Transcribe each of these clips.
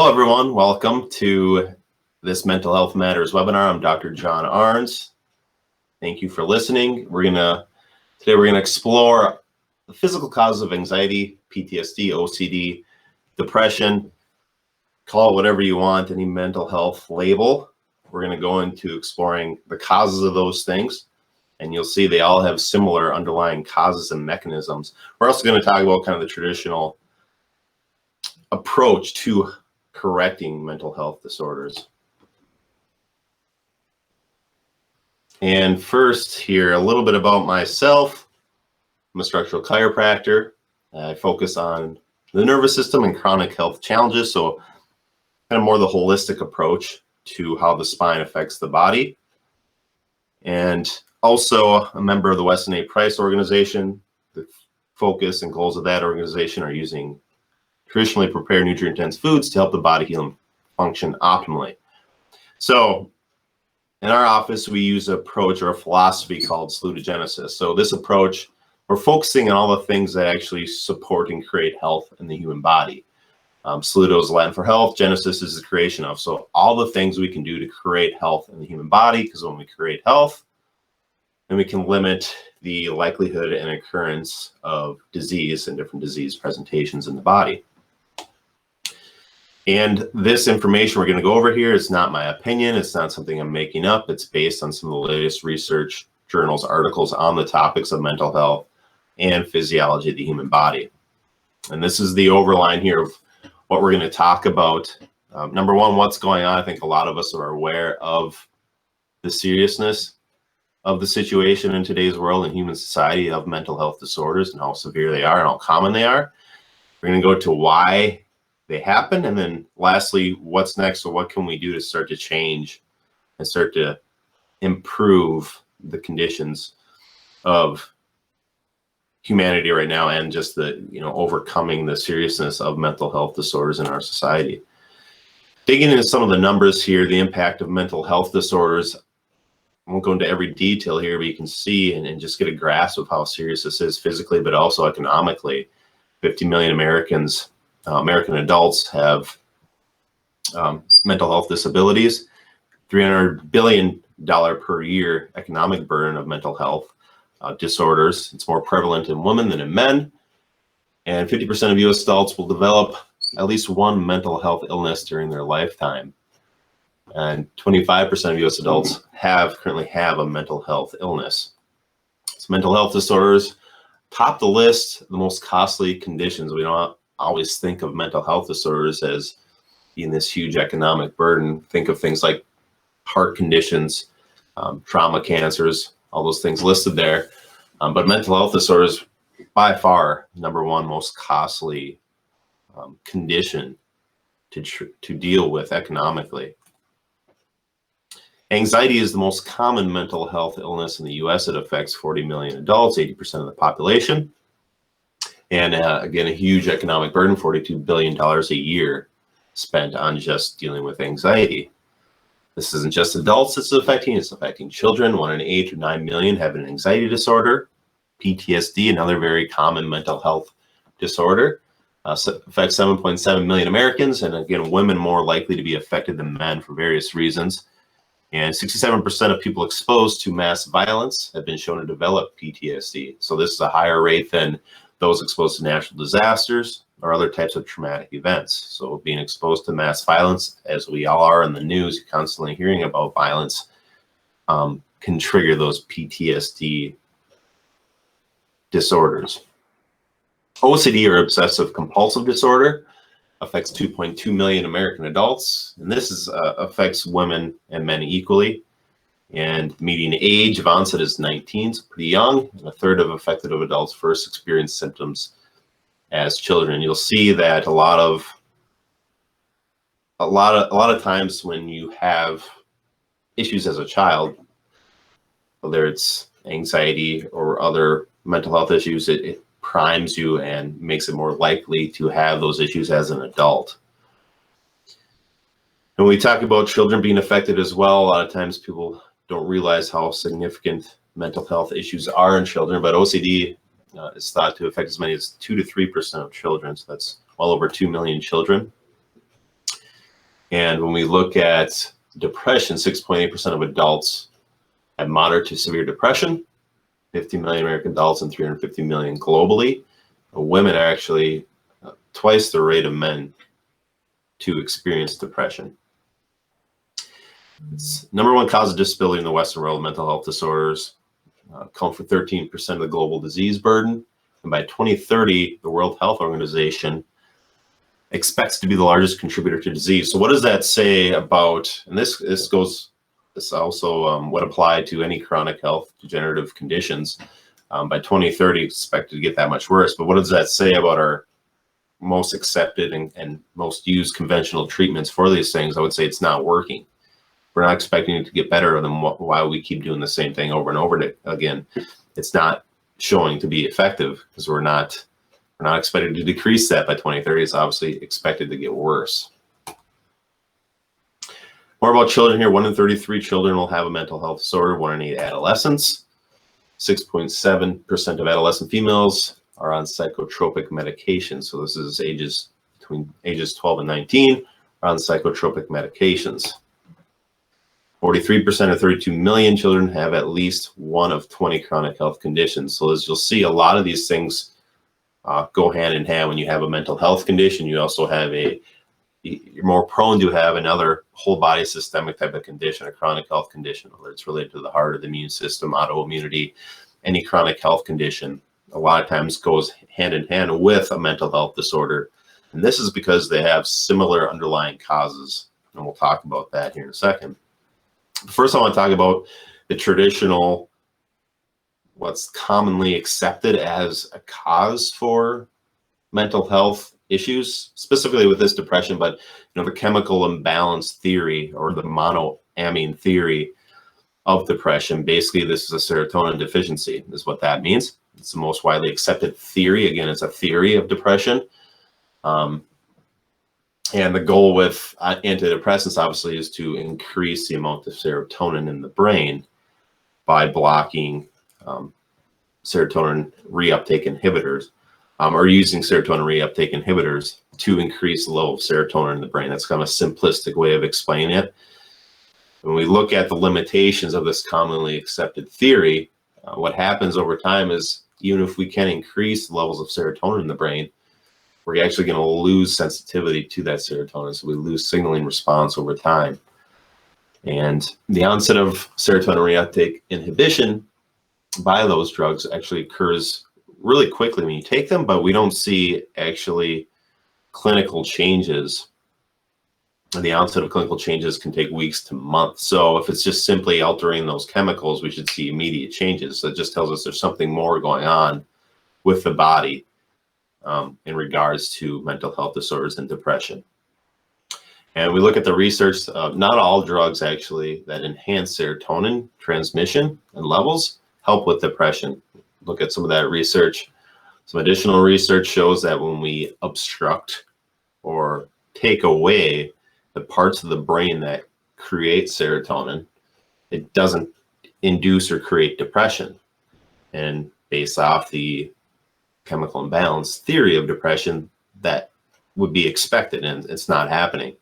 Hello, everyone. Welcome to this Mental Health Matters webinar. I'm Dr. John Arns. Thank you for listening. Today we're gonna explore the physical causes of anxiety, PTSD, OCD, depression. Call it whatever you want, any mental health label. We're gonna go into exploring the causes of those things, and you'll see they all have similar underlying causes and mechanisms. We're also gonna talk about kind of the traditional approach to correcting mental health disorders. And first here, a little bit about myself. I'm a structural chiropractor. I focus on the nervous system and chronic health challenges, so kind of more the holistic approach to how the spine affects the body. And also a member of the Weston A. Price organization. The focus and goals of that organization are using traditionally prepared nutrient-dense foods to help the body heal and function optimally. So in our office, we use an approach or a philosophy called salutogenesis. So this approach, we're focusing on all the things that actually support and create health in the human body. Saluto is Latin for health. Genesis is the creation of. So all the things we can do to create health in the human body, because when we create health, then we can limit the likelihood and occurrence of disease and different disease presentations in the body. And this information we're going to go over here is not my opinion. It's not something I'm making up. It's based on some of the latest research, journals, articles on the topics of mental health and physiology of the human body. And this is the overline here of what we're going to talk about. Number one, what's going on. I think a lot of us are aware of the seriousness of the situation in today's world and human society of mental health disorders and how severe they are and how common they are. We're going to go to why they happen, and then lastly, what's next, or what can we do to start to change and start to improve the conditions of humanity right now, and just the overcoming the seriousness of mental health disorders in our society. Digging into some of the numbers here, the impact of mental health disorders. I won't go into every detail here, but you can see and just get a grasp of how serious this is physically, but also economically. 50 million American adults have mental health disabilities, $300 billion per year economic burden of mental health disorders. It's more prevalent in women than in men, and 50% of U.S. adults will develop at least one mental health illness during their lifetime, and 25% of U.S. adults currently have a mental health illness. So mental health disorders top the list, the most costly conditions. We don't always think of mental health disorders as being this huge economic burden. Think of things like heart conditions, trauma, cancers, all those things listed there. But mental health disorders, by far, number one most costly condition to deal with economically. Anxiety is the most common mental health illness in the U.S. It affects 40 million adults, 80% of the population. And again, a huge economic burden, $42 billion a year spent on just dealing with anxiety. This isn't just adults it's affecting children. 1 in 8 or 9 million have an anxiety disorder. PTSD, another very common mental health disorder, affects 7.7 million Americans. And again, women more likely to be affected than men for various reasons. And 67% of people exposed to mass violence have been shown to develop PTSD. So this is a higher rate than those exposed to natural disasters or other types of traumatic events. So being exposed to mass violence, as we all are in the news, constantly hearing about violence, can trigger those PTSD disorders. OCD, or obsessive compulsive disorder, affects 2.2 million American adults, and this affects women and men equally. And median age of onset is 19, so pretty young, and a third of affected adults first experience symptoms as children. You'll see that a lot of times when you have issues as a child, whether it's anxiety or other mental health issues, it primes you and makes it more likely to have those issues as an adult. And when we talk about children being affected as well, a lot of times people don't realize how significant mental health issues are in children, but OCD is thought to affect as many as 2 to 3% of children. So that's well over 2 million children. And when we look at depression, 6.8% of adults have moderate to severe depression, 50 million American adults and 350 million globally. Women are actually twice the rate of men to experience depression. It's #1 cause of disability in the Western world. Mental health disorders account for 13% of the global disease burden. And by 2030, the World Health Organization expects to be the largest contributor to disease. So what does that say about, and this also would apply to any chronic health degenerative conditions. By 2030, expected to get that much worse. But what does that say about our most accepted and most used conventional treatments for these things? I would say it's not working. We're not expecting it to get better, then why we keep doing the same thing over and over again. It's not showing to be effective because we're not expected to decrease that by 2030. It's obviously expected to get worse. More about children here. 1 in 33 children will have a mental health disorder, 1 in 8 adolescents. 6.7% of adolescent females are on psychotropic medications. So this is between ages 12 and 19 are on psychotropic medications. 43% of 32 million children have at least one of 20 chronic health conditions. So as you'll see, a lot of these things go hand in hand. When you have a mental health condition, you also have you're more prone to have another whole body systemic type of condition, a chronic health condition, whether it's related to the heart or the immune system, autoimmunity, any chronic health condition, a lot of times goes hand in hand with a mental health disorder. And this is because they have similar underlying causes. And we'll talk about that here in a second. First, I want to talk about the traditional, what's commonly accepted as a cause for mental health issues, specifically with this depression, but the chemical imbalance theory or the monoamine theory of depression. Basically, this is a serotonin deficiency, is what that means. It's the most widely accepted theory. Again, it's a theory of depression. And the goal with antidepressants, obviously, is to increase the amount of serotonin in the brain by blocking serotonin reuptake inhibitors, or using serotonin reuptake inhibitors to increase the level of serotonin in the brain. That's kind of a simplistic way of explaining it. When we look at the limitations of this commonly accepted theory, what happens over time is even if we can increase the levels of serotonin in the brain, we're actually going to lose sensitivity to that serotonin. So we lose signaling response over time. And the onset of serotonin reuptake inhibition by those drugs actually occurs really quickly when you take them, but we don't see actually clinical changes. The onset of clinical changes can take weeks to months. So if it's just simply altering those chemicals, we should see immediate changes. So it just tells us there's something more going on with the body in regards to mental health disorders and depression. And we look at the research, not all drugs actually that enhance serotonin transmission and levels help with depression. Look at some of that research. Some additional research shows that when we obstruct or take away the parts of the brain that create serotonin, it doesn't induce or create depression. And based off the chemical imbalance theory of depression, that would be expected, and it's not happening.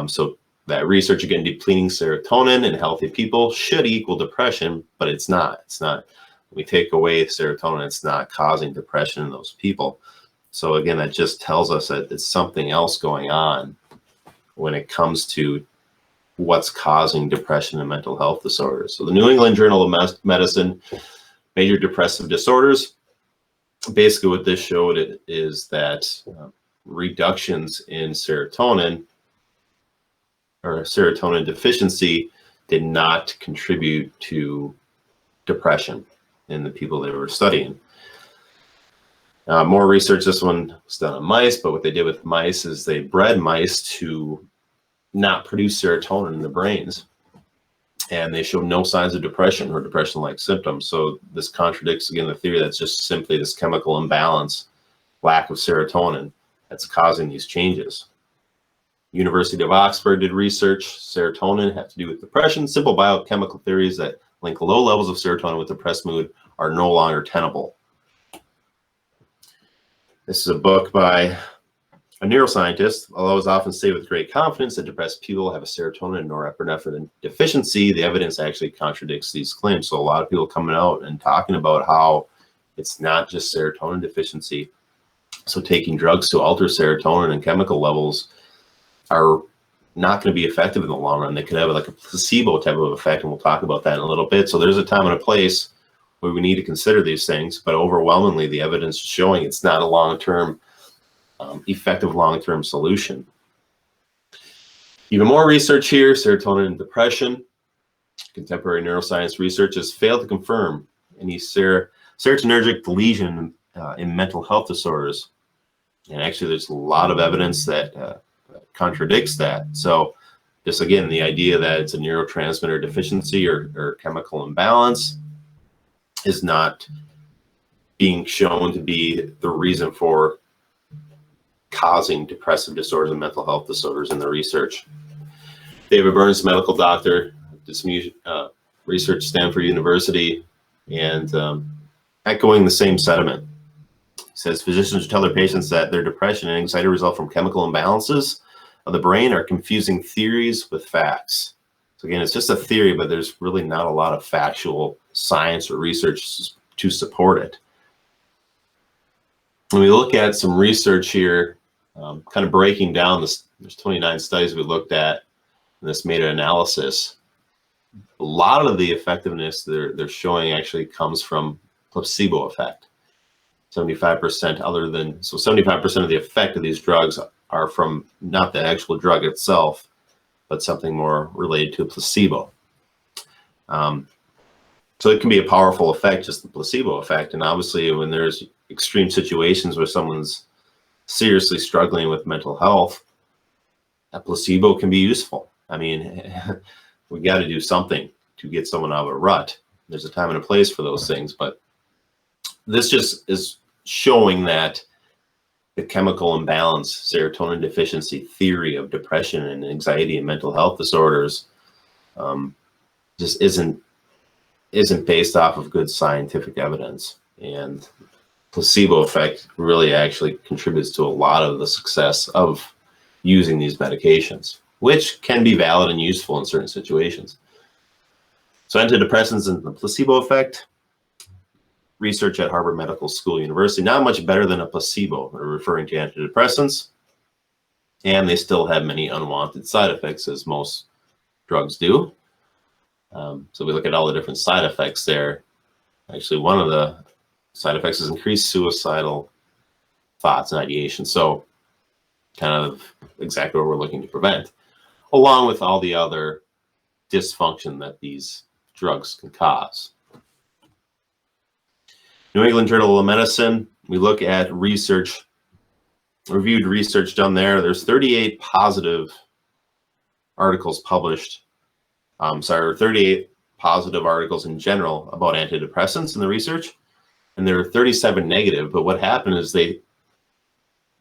So that research, again, depleting serotonin in healthy people should equal depression, but it's not. It's not. When we take away serotonin, it's not causing depression in those people. So again, that just tells us that it's something else going on when it comes to what's causing depression and mental health disorders. So the New England Journal of Medicine, Major Depressive Disorders, basically what this showed is that reductions in serotonin or serotonin deficiency did not contribute to depression in the people they were studying. More research, this one was done on mice, but what they did with mice is they bred mice to not produce serotonin in the brains, and they showed no signs of depression or depression-like symptoms. So this contradicts, again, the theory that's just simply this chemical imbalance, lack of serotonin, that's causing these changes. University of Oxford did research. Serotonin had to do with depression. Simple biochemical theories that link low levels of serotonin with depressed mood are no longer tenable. This is a book by A neuroscientist, although is often say with great confidence that depressed people have a serotonin and norepinephrine deficiency, the evidence actually contradicts these claims. So a lot of people coming out and talking about how it's not just serotonin deficiency. So taking drugs to alter serotonin and chemical levels are not going to be effective in the long run. They could have like a placebo type of effect, and we'll talk about that in a little bit. So there's a time and a place where we need to consider these things, but overwhelmingly the evidence is showing it's not a long-term, effective long-term solution. Even more research here, serotonin and depression. Contemporary neuroscience research has failed to confirm any serotonergic lesion in mental health disorders. And actually there's a lot of evidence that contradicts that. So just again, the idea that it's a neurotransmitter deficiency or chemical imbalance is not being shown to be the reason for causing depressive disorders and mental health disorders in the research. David Burns, medical doctor, did some research at Stanford University, and echoing the same sentiment. He says physicians tell their patients that their depression and anxiety result from chemical imbalances of the brain are confusing theories with facts. So again, it's just a theory, but there's really not a lot of factual science or research to support it. When we look at some research here, kind of breaking down this, there's 29 studies we looked at in this meta-analysis. A lot of the effectiveness they're showing actually comes from placebo effect. 75% other than, so 75% of the effect of these drugs are from not the actual drug itself, but something more related to a placebo. So it can be a powerful effect, just the placebo effect. And obviously when there's extreme situations where someone's seriously struggling with mental health, a placebo can be useful. I mean, we got to do something to get someone out of a rut. There's a time and a place for those things, but this just is showing that the chemical imbalance, serotonin deficiency theory of depression and anxiety and mental health disorders just isn't based off of good scientific evidence. And placebo effect really actually contributes to a lot of the success of using these medications, which can be valid and useful in certain situations. So antidepressants and the placebo effect. Research at Harvard Medical School University, not much better than a placebo, referring to antidepressants, and they still have many unwanted side effects, as most drugs do. So we look at all the different side effects there. Actually, one of the side effects is increased suicidal thoughts and ideation. So kind of exactly what we're looking to prevent, along with all the other dysfunction that these drugs can cause. New England Journal of Medicine, we look at research, reviewed research done there. There's 38 positive articles published. 38 positive articles in general about antidepressants in the research, and there were 37 negative. But what happened is they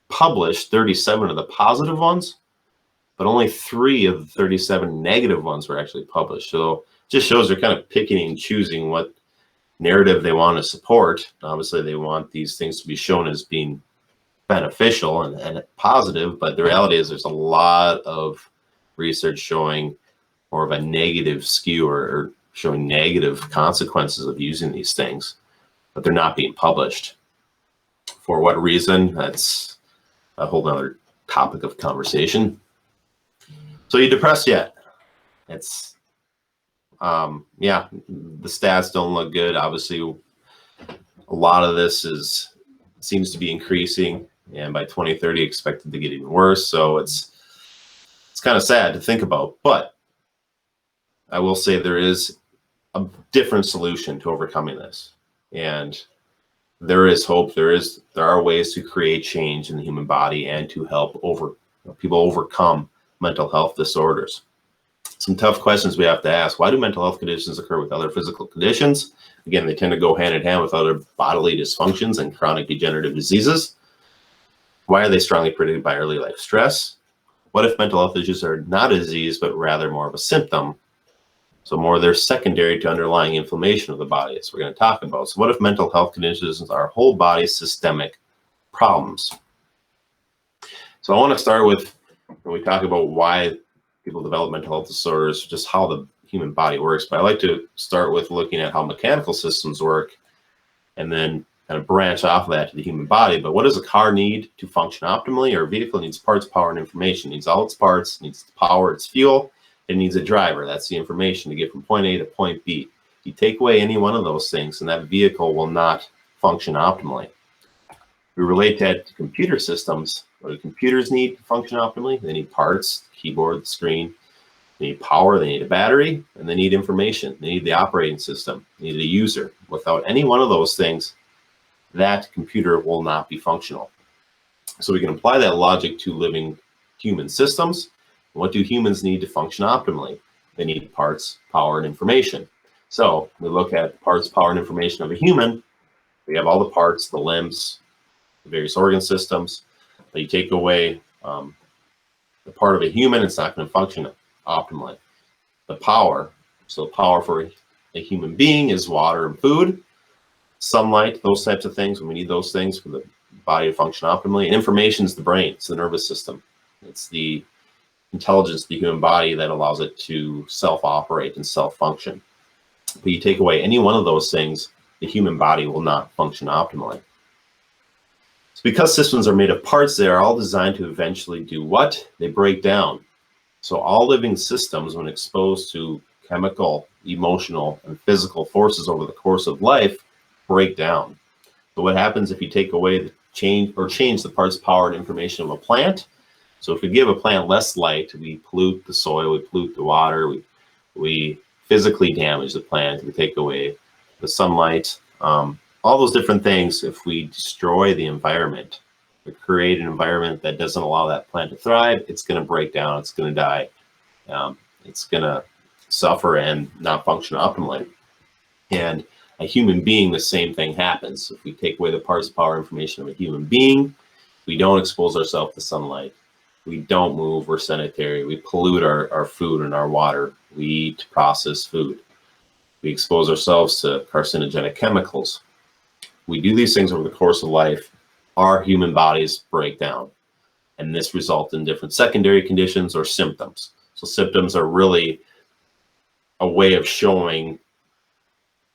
published 37 of the positive ones, but only 3 of the 37 negative ones were actually published. So it just shows they're kind of picking and choosing what narrative they want to support. Obviously, they want these things to be shown as being beneficial and positive, but the reality is there's a lot of research showing more of a negative skew or showing negative consequences of using these things, but they're not being published. For what reason? That's a whole other topic of conversation. So you depressed yet? It's yeah, the stats don't look good. Obviously, a lot of this seems to be increasing, and by 2030 expected to get even worse. So it's kind of sad to think about, but I will say there is a different solution to overcoming this, and there is hope. There are ways to create change in the human body and to help people overcome mental health disorders. Some tough questions we have to ask. Why do mental health conditions occur with other physical conditions? Again, they tend to go hand in hand with other bodily dysfunctions and chronic degenerative diseases. Why are they strongly predicted by early life stress? What if mental health issues are not a disease, but rather more of a symptom? So more they're secondary to underlying inflammation of the body, as we're going to talk about. So what if mental health conditions are whole body systemic problems? So I want to start with, when we talk about why people develop mental health disorders, just how the human body works. But I like to start with looking at how mechanical systems work and then kind of branch off of that to the human body. But what does a car need to function optimally? Or a vehicle needs parts, power, and information. It needs all its parts, it needs its power, its fuel. It needs a driver. That's the information to get from point A to point B. If you take away any one of those things, and that vehicle will not function optimally. We relate that to computer systems. What do computers need to function optimally? They need parts, the keyboard, the screen. They need power, they need a battery, and they need information. They need the operating system, they need a user. Without any one of those things, that computer will not be functional. So we can apply that logic to living human systems. What do humans need to function optimally? They need parts, power, and information. So we look at parts, power, and information of a human. We have all the parts, the limbs, the various organ systems. But you take away the part of a human, it's not going to function optimally. The power, so power for a human being is water and food, sunlight, those types of things. When we need those things for the body to function optimally. And information is the brain, it's the nervous system. It's the intelligence of the human body that allows it to self-operate and self-function. But you take away any one of those things, the human body will not function optimally. So because systems are made of parts, they are all designed to eventually do what? They break down. So all living systems, when exposed to chemical, emotional, and physical forces over the course of life, break down. So what happens if you take away the change the parts, power, and information of a plant? So if we give a plant less light, we pollute the soil, we pollute the water, we physically damage the plant, we take away the sunlight, all those different things. If we destroy the environment, we create an environment that doesn't allow that plant to thrive, it's going to break down, it's going to die, it's going to suffer and not function optimally. And a human being, the same thing happens. If we take away the parts, power, information of a human being, we don't expose ourselves to sunlight, we don't move, we're sedentary, we pollute our food and our water, we eat processed food, we expose ourselves to carcinogenic chemicals. We do these things over the course of life, our human bodies break down. And this results in different secondary conditions or symptoms. So symptoms are really a way of showing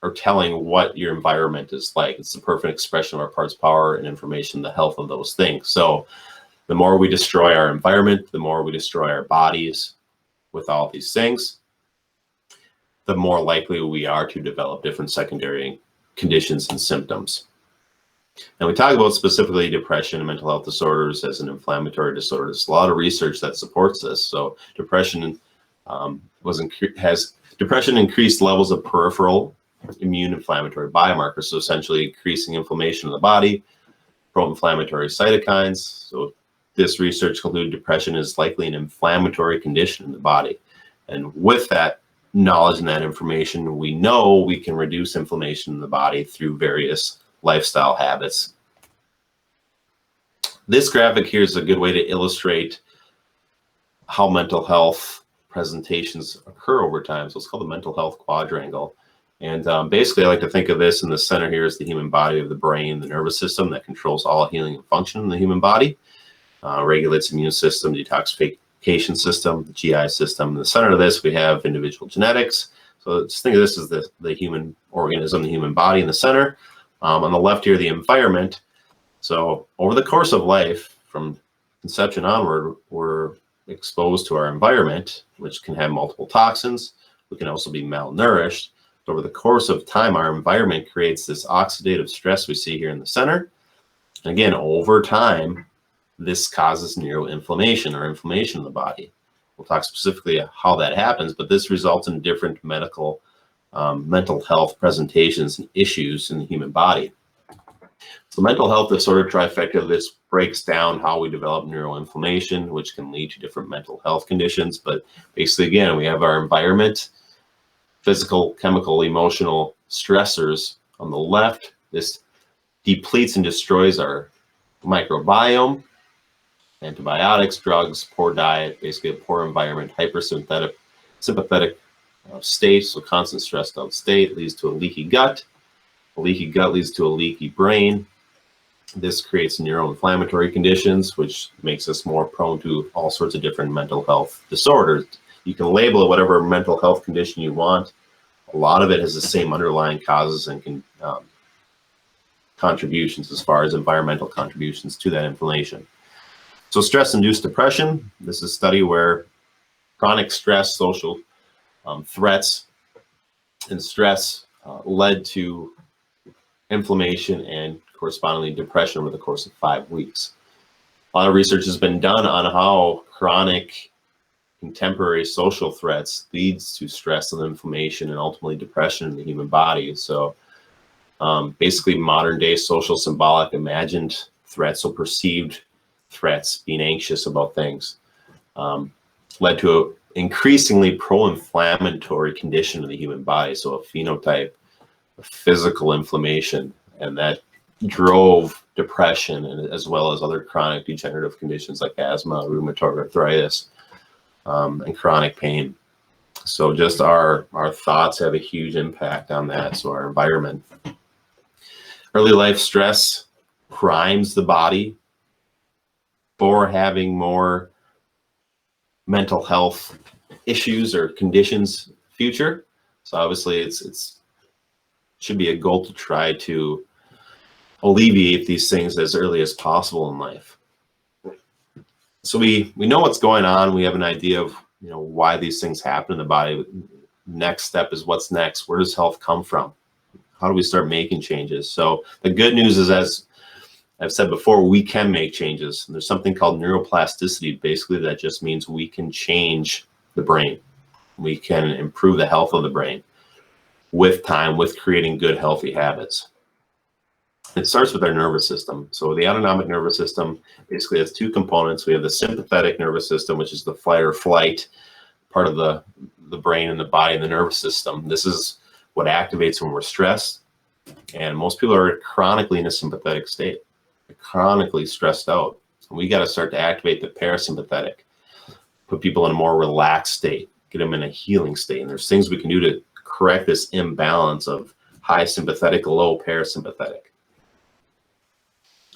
or telling what your environment is like. It's the perfect expression of our parts, power, and information, the health of those things. So the more we destroy our environment, the more we destroy our bodies with all these things, the more likely we are to develop different secondary conditions and symptoms. And we talk about specifically depression and mental health disorders as an inflammatory disorder. There's a lot of research that supports this. So depression depression increased levels of peripheral immune inflammatory biomarkers, so essentially increasing inflammation in the body, pro-inflammatory cytokines. So this research concluded depression is likely an inflammatory condition in the body. And with that knowledge and that information, we know we can reduce inflammation in the body through various lifestyle habits. This graphic here is a good way to illustrate how mental health presentations occur over time. So it's called the mental health quadrangle. And basically, I like to think of this in the center here as the human body of the brain, the nervous system that controls all healing and function in the human body, regulates immune system, detoxification system, the GI system. In the center of this, we have individual genetics. So just think of this as the human organism, the human body in the center. On the left here, the environment. So over the course of life, from conception onward, we're exposed to our environment, which can have multiple toxins. We can also be malnourished. Over the course of time, our environment creates this oxidative stress we see here in the center. And again, over time, this causes neuroinflammation or inflammation in the body. We'll talk specifically how that happens, but this results in different mental health presentations and issues in the human body. So mental health disorder trifecta, this breaks down how we develop neuroinflammation, which can lead to different mental health conditions. But basically, again, we have our environment, physical, chemical, emotional stressors on the left. This depletes and destroys our microbiome, antibiotics, drugs, poor diet, basically a poor environment, hypersympathetic state, so constant stressed out state leads to a leaky gut. A leaky gut leads to a leaky brain. This creates neuroinflammatory conditions, which makes us more prone to all sorts of different mental health disorders. You can label it whatever mental health condition you want. A lot of it has the same underlying causes and contributions as far as environmental contributions to that inflammation. So stress-induced depression, this is a study where chronic stress, social threats, and stress led to inflammation and correspondingly depression over the course of 5 weeks. A lot of research has been done on how chronic contemporary social threats leads to stress and inflammation and ultimately depression in the human body. So basically modern day social symbolic imagined threats or perceived threats, being anxious about things, led to an increasingly pro-inflammatory condition in the human body. So a phenotype of physical inflammation, and that drove depression and as well as other chronic degenerative conditions like asthma, rheumatoid arthritis, and chronic pain. So just our thoughts have a huge impact on that. So our environment. Early life stress primes the body for having more mental health issues or conditions future. So obviously it's should be a goal to try to alleviate these things as early as possible in life. So we know what's going on. We have an idea of why these things happen in the body. Next step is what's next. Where does health come from? How do we start making changes? So the good news is, as I've said before, we can make changes. And there's something called neuroplasticity. Basically, that just means we can change the brain. We can improve the health of the brain with time, with creating good, healthy habits. It starts with our nervous system. So the autonomic nervous system basically has two components. We have the sympathetic nervous system, which is the fight or flight part of the brain and the body and the nervous system. This is what activates when we're stressed. And most people are chronically in a sympathetic state. They're chronically stressed out. So we got to start to activate the parasympathetic, put people in a more relaxed state, get them in a healing state. And there's things we can do to correct this imbalance of high sympathetic, low parasympathetic.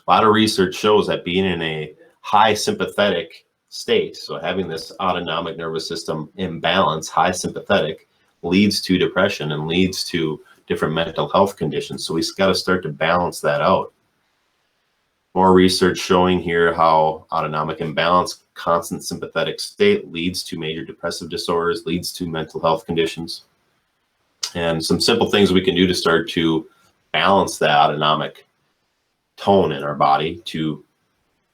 A lot of research shows that being in a high sympathetic state, so having this autonomic nervous system imbalance, high sympathetic, leads to depression and leads to different mental health conditions. So we've got to start to balance that out. More research showing here how autonomic imbalance, constant sympathetic state leads to major depressive disorders, leads to mental health conditions. And some simple things we can do to start to balance that autonomic tone in our body to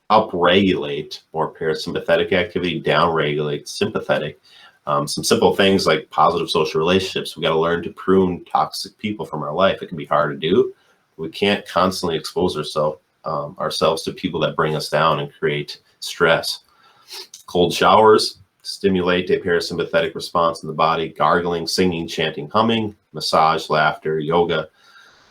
upregulate more parasympathetic activity, downregulate sympathetic. Some simple things like positive social relationships. We got to learn to prune toxic people from our life. It can be hard to do. We can't constantly expose ourselves to people that bring us down and create stress. Cold showers stimulate a parasympathetic response in the body. Gargling, singing, chanting, humming, massage, laughter, yoga,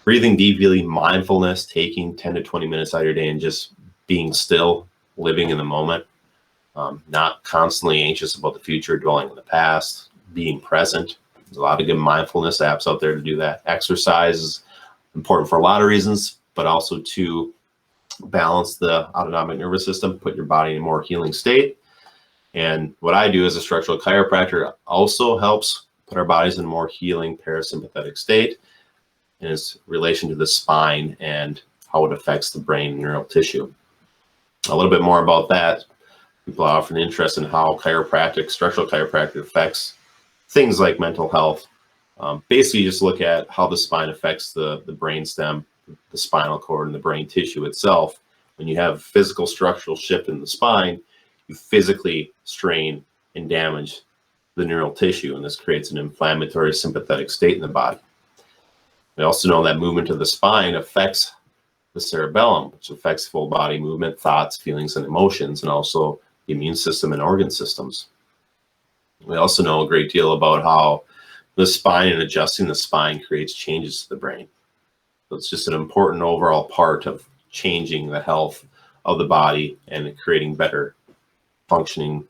breathing deeply, mindfulness, taking 10 to 20 minutes out of your day and just being still, living in the moment, not constantly anxious about the future, dwelling in the past, being present. There's a lot of good mindfulness apps out there to do that. Exercise is important for a lot of reasons, but also to balance the autonomic nervous system, put your body in a more healing state. And what I do as a structural chiropractor also helps put our bodies in a more healing parasympathetic state in its relation to the spine and how it affects the brain and neural tissue. A little bit more about that. People are often interested in how structural chiropractic affects things like mental health. Basically, you just look at how the spine affects the brain stem, the spinal cord, and the brain tissue itself. When you have physical structural shift in the spine, you physically strain and damage the neural tissue, and this creates an inflammatory sympathetic state in the body. We also know that movement of the spine affects the cerebellum, which affects full body movement, thoughts, feelings, and emotions, and also the immune system and organ systems. We also know a great deal about how the spine and adjusting the spine creates changes to the brain. So it's just an important overall part of changing the health of the body and creating better functioning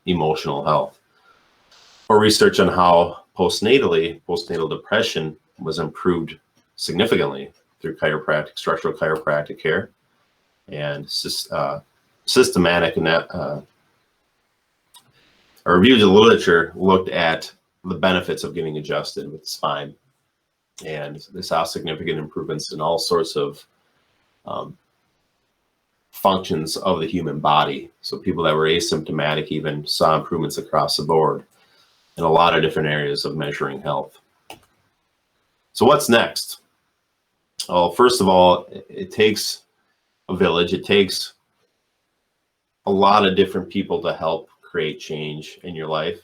emotional health. Or research on how postnatal depression was improved significantly through structural chiropractic care. and systematic a review of the literature looked at the benefits of getting adjusted with the spine, and they saw significant improvements in all sorts of functions of the human body. So people that were asymptomatic even saw improvements across the board in a lot of different areas of measuring health. So what's next? Well, first of all, it takes a village. It takes a lot of different people to help create change in your life.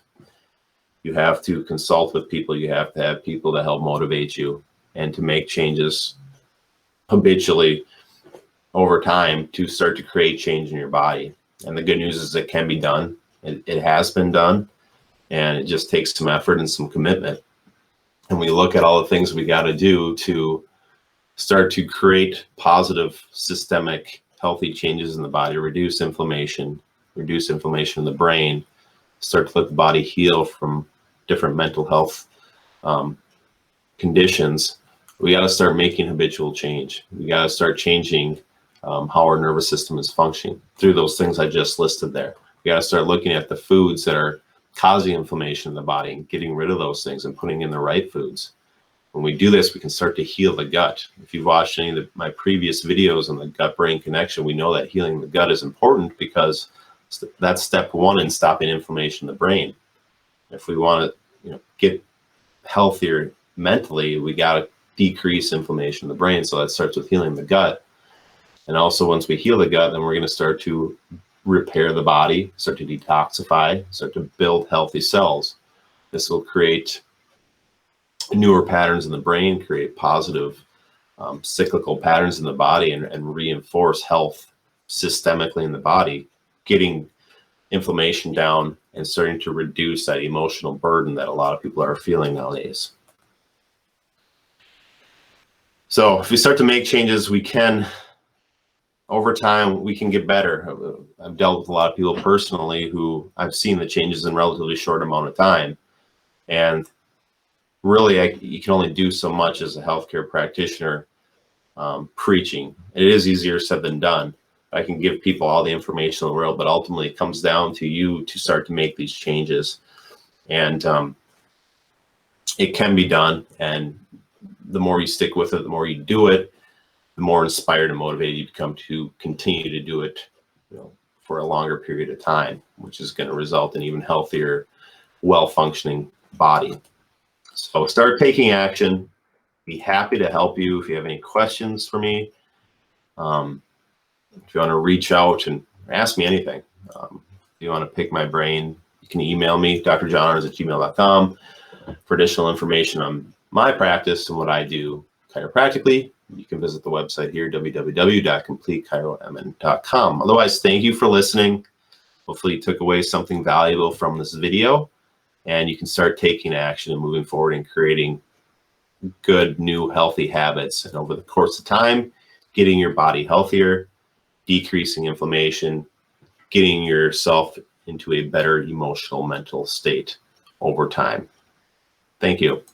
You have to consult with people. You have to have people to help motivate you and to make changes habitually over time to start to create change in your body. And the good news is it can be done. It has been done, and it just takes some effort and some commitment. And we look at all the things we got to do to start to create positive, systemic, healthy changes in the body, reduce inflammation in the brain, start to let the body heal from different mental health conditions. We got to start making habitual change. We got to start changing how our nervous system is functioning through those things I just listed there. We got to start looking at the foods that are causing inflammation in the body and getting rid of those things and putting in the right foods. When we do this, we can start to heal the gut. If you've watched any of my previous videos on the gut-brain connection, we know that healing the gut is important because that's step one in stopping inflammation in the brain. If we want to, get healthier mentally, we got to decrease inflammation in the brain. So that starts with healing the gut. And also, once we heal the gut, then we're going to start to repair the body, start to detoxify, start to build healthy cells. This will create newer patterns in the brain, create positive cyclical patterns in the body, and reinforce health systemically in the body, getting inflammation down and starting to reduce that emotional burden that a lot of people are feeling nowadays. So if we start to make changes, we can, over time, we can get better. I've dealt with a lot of people personally who I've seen the changes in a relatively short amount of time. And really, you can only do so much as a healthcare practitioner preaching. It is easier said than done. I can give people all the information in the world, but ultimately it comes down to you to start to make these changes. And it can be done. And the more you stick with it, the more you do it, the more inspired and motivated you become to continue to do it, for a longer period of time, which is going to result in even healthier, well-functioning body. So start taking action. Be happy to help you. If you have any questions for me, if you want to reach out and ask me anything, if you want to pick my brain, you can email me, drjohnarns@gmail.com, for additional information on my practice and what I do chiropractically. You can visit the website here, www.completechiromn.com. Otherwise, thank you for listening. Hopefully you took away something valuable from this video, and you can start taking action and moving forward and creating good, new, healthy habits. And over the course of time, getting your body healthier, decreasing inflammation, getting yourself into a better emotional, mental state over time. Thank you.